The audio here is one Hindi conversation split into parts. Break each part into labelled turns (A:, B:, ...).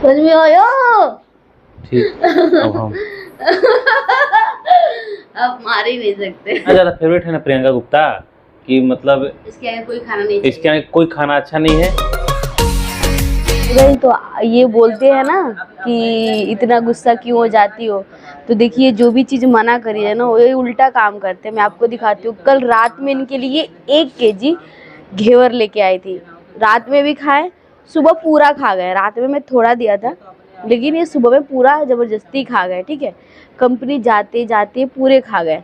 A: समझ में आया?
B: ठीक। अब हम
A: अब मार ही नहीं सकते।
B: ज्यादा फेवरेट है ना प्रियंका गुप्ता कि मतलब
A: इसके आगे कोई खाना नहीं,
B: इसके आगे कोई खाना अच्छा नहीं है।
A: वही तो ये बोलते हैं ना कि इतना गुस्सा क्यों हो जाती हो, तो देखिए जो भी चीज़ मना करी है ना वो उल्टा काम करते हैं। मैं आपको दिखाती हूँ, कल रात में इनके लिए 1 केजी घेवर लेके आई थी। रात में भी खाए, सुबह पूरा खा गए। रात में मैं थोड़ा दिया था, लेकिन ये सुबह में पूरा ज़बरदस्ती खा गए। ठीक है, कंपनी जाते जाते पूरे खा गए।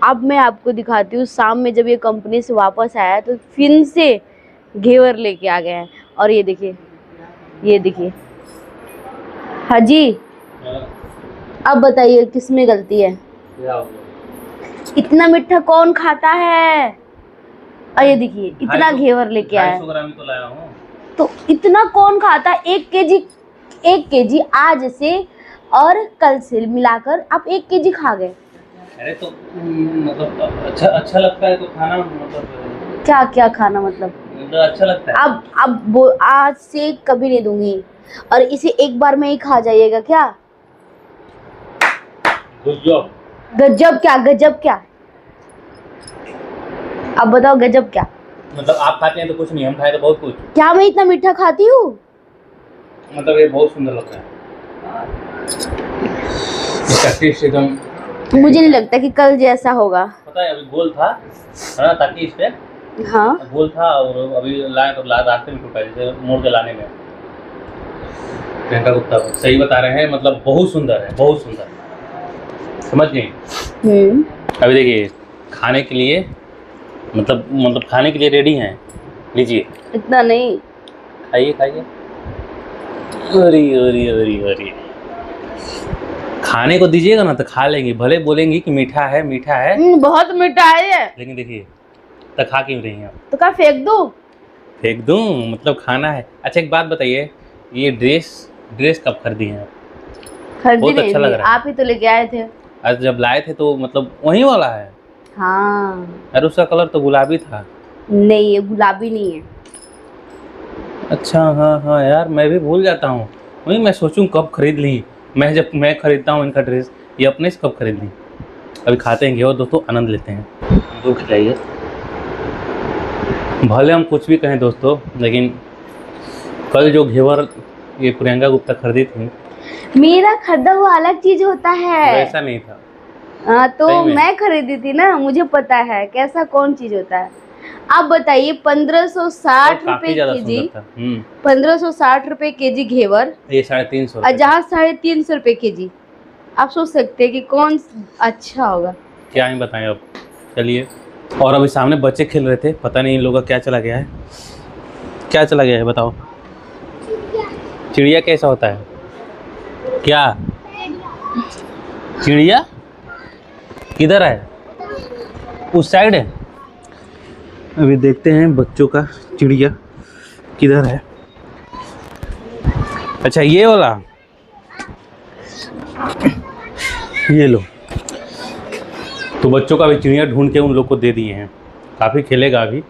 A: अब मैं आपको दिखाती हूँ, शाम में जब ये कंपनी से वापस आया तो फिर से घेवर लेके आ गए हैं। और ये देखिए, ये देखिए। हाँ जी, अब बताइए किस में गलती है? इतना मीठा कौन खाता है? और ये देखिए इतना घेवर लेके आया।
B: 250 ग्राम तो लाया हूँ।
A: तो इतना कौन खाता? 1 केजी आज से और कल से मिलाकर आप 1 केजी खा गए।
B: अरे तो मतलब अच्छा लगता है तो खाना, मतलब
A: क्या क्या खाना मतलब
B: अच्छा लगता है।
A: अब आज से कभी नहीं दूंगी, और इसे एक बार में ही खा जाइएगा क्या?
B: गजब।
A: गजब क्या? गजब क्या? अब बताओ गजब क्या? मतलब
B: आप खाते हैं तो कुछ नहीं, हम खाए तो बहुत कुछ।
A: क्या मैं इतना मीठा खाती हूँ?
B: मतलब ये बहुत सुंदर लगता है, इसका टेस्ट एकदम।
A: मुझे नहीं लगता कि कल जैसा होगा।
B: पता है अभी गोल था ना, ताकि इस पे
A: हाँ
B: गोल था, और अभी लाए तो रास्ते में टूटा, जैसे मोड़ के लाने में। प्रियंका गुप्ता सही बता रहे हैं, मतलब बहुत सुंदर है, बहुत सुंदर। समझ गई? अभी देखिए खाने के लिए मतलब खाने के लिए रेडी हैं। लीजिए।
A: इतना नहीं,
B: खाइए खाइए। अरे अरे अरे अरे, खाने को दीजिएगा ना तो खा लेंगे, भले बोलेंगी कि मीठा है मीठा है।
A: बहुत मीठा है ये।
B: लेकिन देखिए तो खा क्यों रही हैं आप?
A: तो क्या फेंक दूं?
B: फेंक दूं? मतलब खाना है। अच्छा एक बात बताइए, ये ड्रेस कब खरीदी हैं आप? बहुत अच्छा लग रहा है।
A: आप ही तो लेके आए थे।
B: आज जब लाए थे तो मतलब वही वाला है?
A: हाँ।
B: अरे उसका कलर तो गुलाबी था।
A: नहीं, ये गुलाबी नहीं है।
B: अच्छा हाँ हाँ यार, मैं भी भूल जाता हूँ। वही मैं सोचूं कब खरीद ली। जब मैं खरीदता हूँ इनका ड्रेस, ये अपने से कब खरीद ली। अभी खाते हैं घेवर दोस्तों, आनंद लेते हैं। दूर खिलाइए। भले हम कुछ भी कहें दोस्तों, लेकिन कल जो घेवर ये प्रियंका गुप्ता खरीदी थी,
A: मेरा खरीदा हुआ अलग चीज होता है।
B: वैसा नहीं था।
A: हाँ तो मैं खरीदी थी ना, मुझे पता है कैसा कौन चीज होता है। आप बताइए 1560 रुपए केजी, 1560 रुपए केजी घेवर, ये
B: 350
A: और जहाँ 350 रुपए केजी। आप सोच सकते हैं कि कौन अच्छा होगा।
B: क्या ही बताएं अब। चलिए। और अभी सामने बच्चे खेल रहे थे, पता नहीं इन लोगों का क्या चला गया है। क्या चला गया है बताओ? चिड़िया कैसा होता है? क्या चिड़िया किधर है? उस साइड है। अभी देखते हैं बच्चों का चिड़िया किधर है। अच्छा ये वाला, ये लो। तो बच्चों का भी चिड़िया ढूंढ के उन लोग को दे दिए हैं। काफ़ी खेलेगा अभी,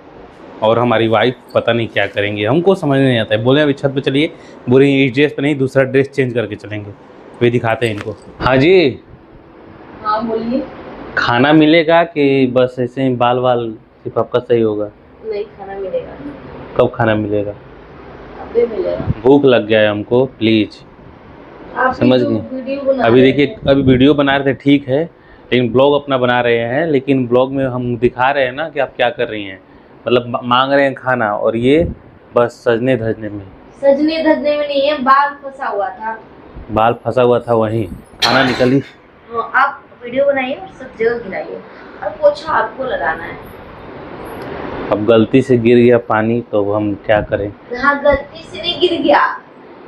B: और हमारी वाइफ पता नहीं क्या करेंगे, हमको समझ नहीं आता है। बोले अभी छत पे चलिए, बोले इस ड्रेस पे नहीं, दूसरा ड्रेस चेंज करके चलेंगे। वे दिखाते हैं इनको। हाँ जी।
A: हाँ बोलिए।
B: खाना मिलेगा कि बस ऐसे ही बाल सिर्फ आपका सही होगा?
A: नहीं, खाना मिलेगा।
B: कब खाना मिलेगा?
A: अभी मिलेगा।
B: भूख लग गया है हमको, प्लीज। समझ गए? अभी देखिए, अभी वीडियो बना रहे थे ठीक है, लेकिन ब्लॉग अपना बना रहे हैं, लेकिन ब्लॉग में हम दिखा रहे हैं ना कि आप क्या कर रही हैं। मतलब मांग रहे हैं खाना, और ये बस सजने धजने में नहीं है,
A: बाल फंसा हुआ था।
B: बाल फंसा हुआ था, वहीं खाना निकली।
A: आप वीडियो बनाइए और सब जगह गिराइए, और पोछा आपको लगाना है।
B: अब गलती से गिर गया पानी तो हम क्या करें?
A: हाँ, गलती से नहीं गिर गया,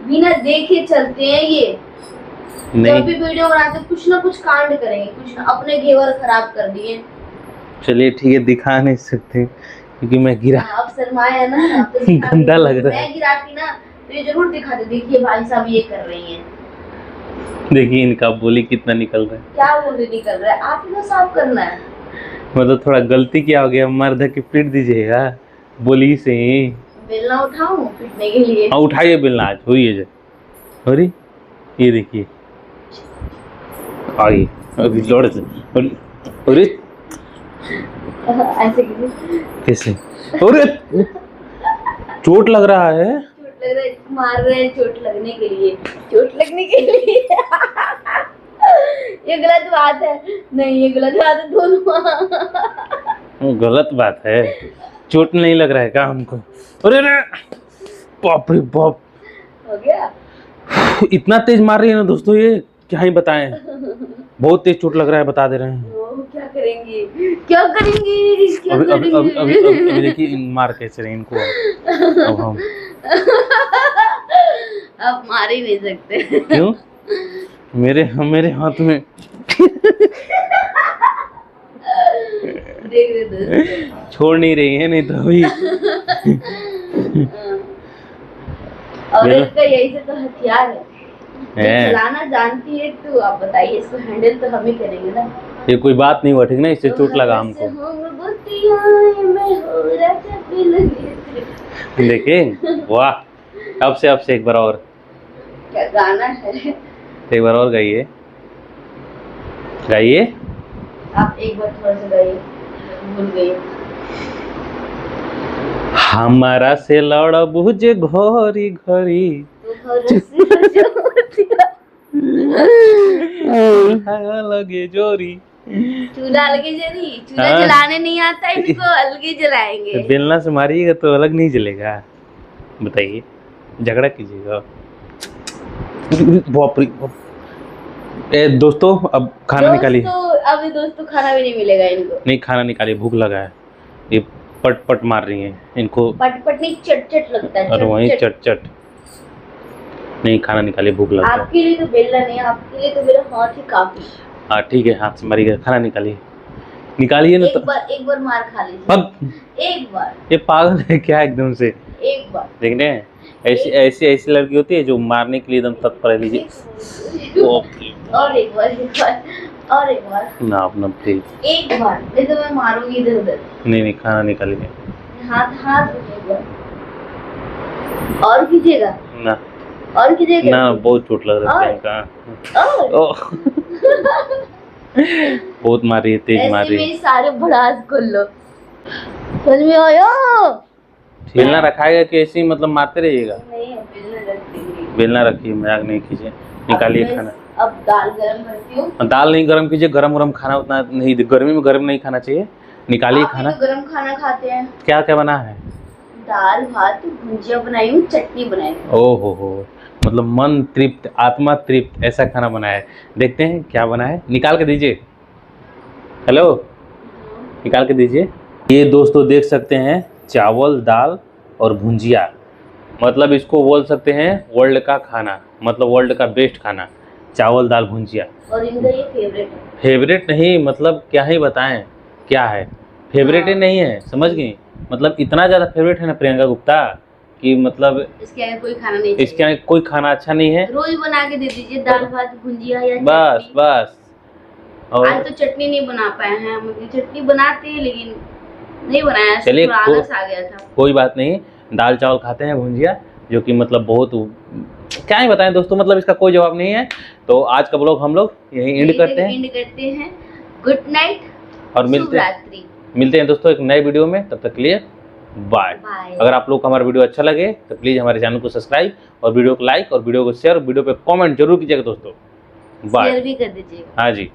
A: बिना देखे चलते हैं ये। नहीं। जब भी वीडियो बनाते कुछ ना कुछ कांड करेंगे, कुछ ना, अपने घेवर खराब कर दिए।
B: चलिए ठीक है, दिखा नहीं सकते क्योंकि मैं गिरा।
A: आप शर्माए है ना, तो
B: गंदा लग रहा है।
A: मैं गिराती ना तो ये जरूर दिखाते, देखिए भाई साहब ये कर रही हैं।
B: देखिए इनका बोली कितना निकल रहा है।
A: क्या बोली निकल रहा है? आप ही को साफ करना है।
B: मतलब थोड़ा गलती क्या हो गया, मर्द की पीट दीजिएगा बोली से ही।
A: बेलना उठाऊं पीटने के लिए?
B: हाँ उठाइए बेलना, आज हुई है। अरे ये देखिए आई अभी जोर से अरे
A: ऐसे कीजिए।
B: कैसे अरे चोट लग रहा है।
A: चोट लग रहा है, मार रहे हैं चोट लगने के लिए, चोट लगने के लिए। ये गलत बात है। नहीं ये गलत बात है दोनों।
B: गलत बात है, चोट नहीं लग रहा है क्या हमको? अरे रे बाप रे बाप,
A: हो गया।
B: इतना तेज मार रही है ना दोस्तों, ये क्या ही बताएं, बहुत तेज चोट लग रहा है, बता दे रहे हैं।
A: क्या करेंगे, क्या करेंगे, क्या
B: अभी अभी अभी
A: करेंगे?
B: अभी अभी देखिए मार कैसे रहे इनको अब हम।
A: अब मार ही नहीं सकते।
B: क्यों? मेरे हाथ में
A: देख रहे दोस्तों।
B: छोड़ नहीं रही है, नहीं तो अभी
A: और इसका यही से तो हथियार है।
B: है।
A: चलाना जानती है तो आप बताइए, इसको हैंडल तो हम ही करेंगे ना।
B: ये कोई बात नहीं हुआ, ठीक ना, इससे चोट लगा हमको। देखिए वाह, अब से एक बार और,
A: क्या गाना है?
B: एक बार और गाइए गाइए।
A: आप एक बार थोड़ा सा गाइए, भूल गई।
B: हमारा से लड़बू जे घड़ी घड़ी लगे जोरी।
A: चूल्हा अलगे जली, चूल्हा जलाने नहीं आता इनको, अलगे जलाएंगे।
B: बेलना से मारिएगा तो अलग नहीं जलेगा, बताइए, झगड़ा कीजिएगा। बाप रे बाप। दोस्तों अब खाना निकालिए।
A: अभी दोस्तों खाना भी नहीं मिलेगा इनको।
B: नहीं खाना निकालिए, भूख लगा है, ये पट पट मार रही हैं इनको।
A: पट पट नहीं, चट चट लगता है।
B: और वहीं चट चट। नहीं खाना निकालिए, भूख लगा है।
A: आपके लिए तो बेलना नहीं, आपके लिए तो मेरा हाथ ही काफी।
B: हाँ ठीक है, हाथ से मारिएगा, खाना निकालिए, निकालिए ना। तो
A: एक बार मार खा लीजिए।
B: पग
A: एक बार।
B: ये पागल है क्या एकदम से?
A: एक बार
B: देख रहे हैं, ऐसी लड़की होती है जो मारने के लिए एकदम तत्पर है। लीजिए
A: और एक बार, एक बार और एक बार
B: ना अपना प्लीज।
A: एक बार नहीं तो मैं मारूंगी इधर उधर।
B: नहीं खाना निकालिए।
A: हाथ रखिएगा और कीजिएगा
B: ना
A: और कीजिएगा
B: ना, बहुत चोट लग रहा है इनका। ओह बहुत मारी है, तेज मारी है।
A: मेरे सारे भड़ास खोल लो, समझ में आया?
B: बेलना रखाएगा कि ऐसे ही मतलब मारते रहिएगा?
A: नहीं बेलना रख देंगे।
B: बेलना रखिए, मजाक नहीं कीजिए, निकालिए खाना।
A: अब दाल गरम करती हूँ।
B: दाल नहीं गरम कीजिए, गरम खाना उतना नहीं, गर्मी में गरम नहीं खाना चाहिए। निकालिए खाना।
A: तो गरम खाना खाते हैं।
B: क्या क्या बना है?
A: दाल भात, भुजिया बनाई हूँ, चटनी बनाई हूँ।
B: ओहो हो, मतलब मन तृप्त, आत्मा तृप्त, ऐसा खाना बना है। देखते हैं क्या बना है, निकाल के दीजिए। हेलो, निकाल के दीजिए। ये दोस्तों देख सकते हैं, चावल दाल और भुजिया, मतलब इसको बोल सकते हैं वर्ल्ड का खाना, मतलब वर्ल्ड का बेस्ट खाना, चावल दाल भुजिया।
A: और इनका ये फेवरेट है।
B: फेवरेट नहीं, मतलब क्या ही बताएं क्या है, फेवरेट ही नहीं है, समझ गई? मतलब इतना ज़्यादा फेवरेट है ना प्रियंका गुप्ता कि मतलब
A: इसके आगे कोई खाना नहीं चाहिए।
B: इसके आगे कोई खाना अच्छा नहीं है।
A: रोज बना के दे दीजिए दाल भात भुजिया या
B: बस
A: चटनी।
B: बस। और
A: आज तो चटनी नहीं बना पाए हैं हम, चटनी बनाते हैं लेकिन नहीं बनाया,
B: चलिए,
A: थोड़ा आलस आ गया था।
B: कोई बात नहीं, दाल चावल खाते हैं, भुजिया, जो कि मतलब बहुत, क्या ही बताएं दोस्तों, मतलब इसका कोई जवाब नहीं है। तो आज का ब्लॉग हम लोग यहीं एंड करते हैं। गुड नाइट और मिलते हैं दोस्तों एक नए वीडियो में, तब तक के लिए बाय। अगर आप लोग को हमारा वीडियो अच्छा लगे तो प्लीज़ हमारे चैनल को सब्सक्राइब और वीडियो को लाइक और वीडियो को शेयर, वीडियो पे कमेंट जरूर कीजिएगा दोस्तों। बाय,
A: शेयर भी कर दीजिएगा।
B: हाँ जी।